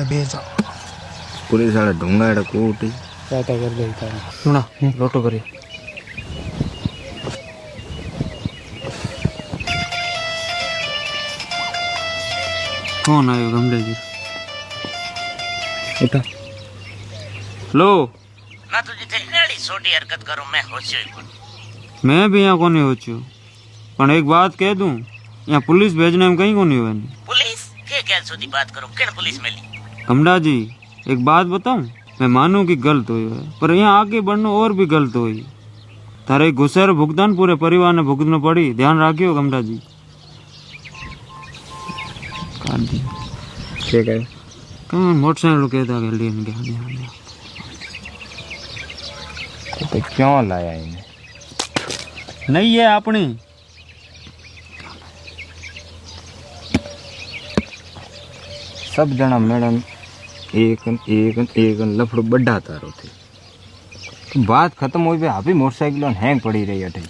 भेजा पुलिस वाला ढूंगा एड़ा कोटी क्या कर गई था सुना लोटो करी कौन आयो गमले जी उठा लो ना तुझे थे एड़ी छोटी हरकत करो मैं होशियो ही कोनी मैं भी यहाँ कोनी होच्यो पण एक बात कह दूं यहाँ पुलिस भेजने में कहीं कोनी हुआ नहीं पुलिस के क्या सुधी बात करो किन पुलिस मिली कमला जी एक बात बताऊं मैं मानूं कि गलत हुई है पर यहाँ आगे बढ़ना और भी गलत हुई तारे गुस्से भुगतान पूरे परिवार ने भुगतना पड़ी ध्यान रखियो कमला जी ठीक है कहाँ मोटरसाइकिल कहता गली में गया तो क्यों लाया इन्हें नहीं है अपनी सब जना मैडम एक लफड़ो बढ़ा तारो थे बात खत्म हुई पे अभी मोटरसाइकिल हैंग पड़ी रही है।